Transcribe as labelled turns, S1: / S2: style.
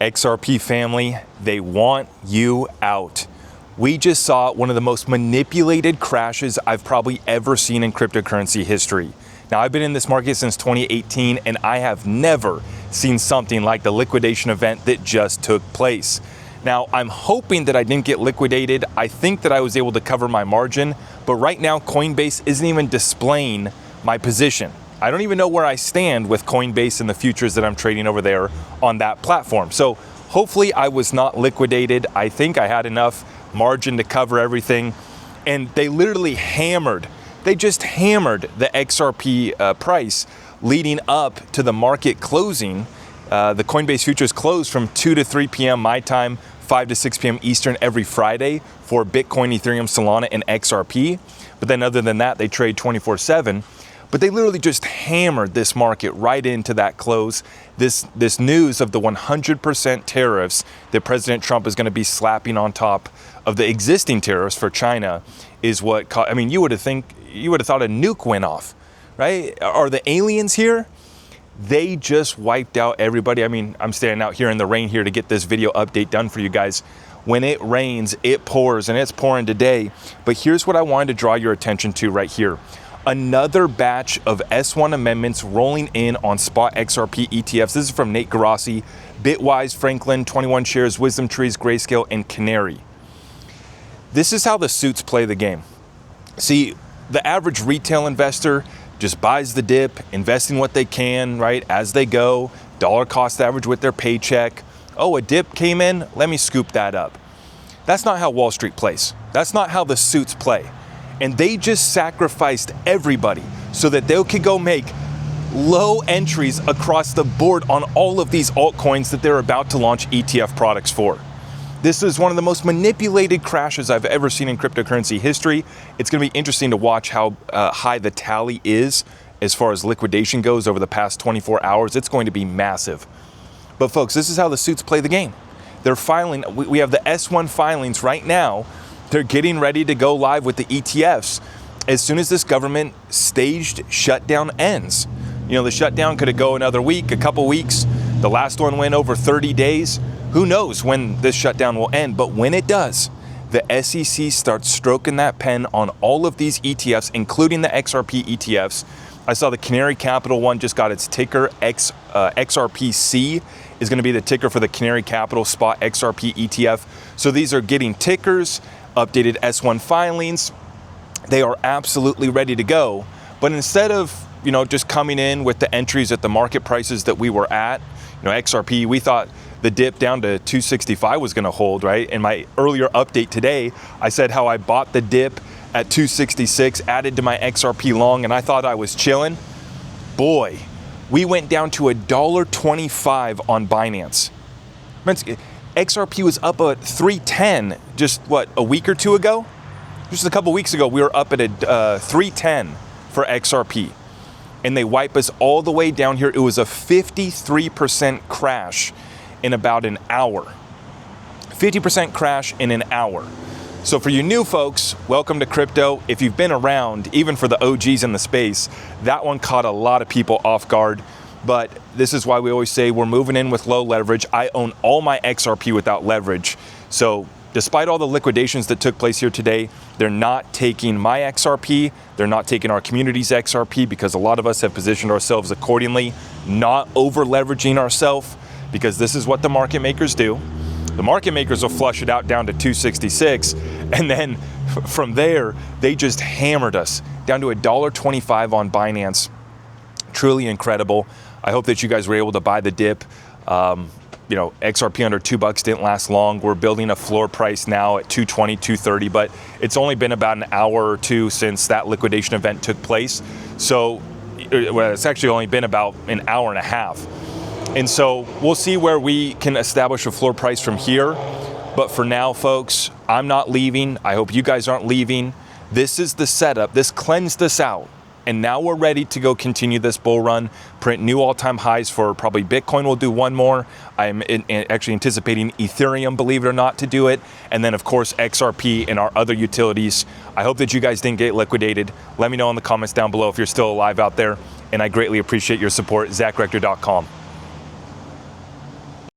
S1: XRP family, they want you out. We just saw one of the most manipulated crashes I've probably ever seen in cryptocurrency history. Now, I've been in this market since 2018, and I have never seen something like the liquidation event that just took place. Now, I'm hoping that I didn't get liquidated. I think that I was able to cover my margin, but right now, Coinbase isn't even displaying my position. I don't even know where I stand with Coinbase and the futures that I'm trading over there on that platform. So hopefully I was not liquidated. I think I had enough margin to cover everything. And they literally just hammered the XRP price leading up to the market closing. The Coinbase futures closed from 2 to 3 p.m. my time, 5 to 6 p.m. Eastern every Friday for Bitcoin, Ethereum, Solana, and XRP. But then other than that, they trade 24/7. But they literally just hammered this market right into that close. This news of the 100% tariffs that President Trump is going to be slapping on top of the existing tariffs for China is what caught. I mean, you would have thought a nuke went off, right? Are the aliens here? They just wiped out everybody. I mean, I'm standing out here in the rain here to get this video update done for you guys. When it rains, it pours, and it's pouring today. But here's what I wanted to draw your attention to right here. Another batch of S1 amendments rolling in on spot XRP ETFs. This is from Nate Garassi, Bitwise, Franklin, 21 Shares, Wisdom Trees, Grayscale, and Canary. This is how the suits play the game. See, the average retail investor just buys the dip, investing what they can, right, as they go, dollar cost average with their paycheck. Oh, a dip came in, let me scoop that up. That's not how Wall Street plays. That's not how the suits play. And they just sacrificed everybody so that they could go make low entries across the board on all of these altcoins that they're about to launch ETF products for. This is one of the most manipulated crashes I've ever seen in cryptocurrency history. It's going to be interesting to watch how high the tally is as far as liquidation goes over the past 24 hours. It's going to be massive. But folks, this is how the suits play the game. They're filing, we have the S1 filings right now. They're getting ready to go live with the ETFs as soon as this government staged shutdown ends. You know, the shutdown could go another week, a couple weeks. The last one went over 30 days. Who knows when this shutdown will end? But when it does, the SEC starts stroking that pen on all of these ETFs, including the XRP ETFs. I saw the Canary Capital one just got its ticker. XRPC is going to be the ticker for the Canary Capital spot XRP ETF. So these are getting tickers, updated S1 filings. They are absolutely ready to go. But instead of, just coming in with the entries at the market prices that we were at, XRP, we thought the dip down to 265 was going to hold, right? In my earlier update today, I said how I bought the dip at 266, added to my XRP long, and I thought I was chilling. Boy, we went down to $1.25 on Binance. XRP was up at 310 just a week or two ago? Just a couple weeks ago, we were up at 310 for XRP. And they wipe us all the way down here. It was a 53% crash in about an hour. 50% crash in an hour. So for you new folks, welcome to crypto. If you've been around, even for the OGs in the space, that one caught a lot of people off guard. But this is why we always say we're moving in with low leverage. I own all my XRP without leverage. So despite all the liquidations that took place here today, they're not taking my XRP. They're not taking our community's XRP because a lot of us have positioned ourselves accordingly, not over leveraging ourselves, because this is what the market makers do. The market makers will flush it out down to 266, and then from there, they just hammered us down to $1.25 on Binance. Truly incredible. I hope that you guys were able to buy the dip. XRP under $2 didn't last long. We're building a floor price now at 220, 230, but it's only been about an hour or two since that liquidation event took place. So it's actually only been about an hour and a half. And so we'll see where we can establish a floor price from here. But for now, folks, I'm not leaving. I hope you guys aren't leaving. This is the setup. This cleansed us out. And now we're ready to go continue this bull run, print new all-time highs for probably Bitcoin. We'll do one more. I'm actually anticipating Ethereum, believe it or not, to do it. And then, of course, XRP and our other utilities. I hope that you guys didn't get liquidated. Let me know in the comments down below if you're still alive out there. And I greatly appreciate your support. ZachRector.com.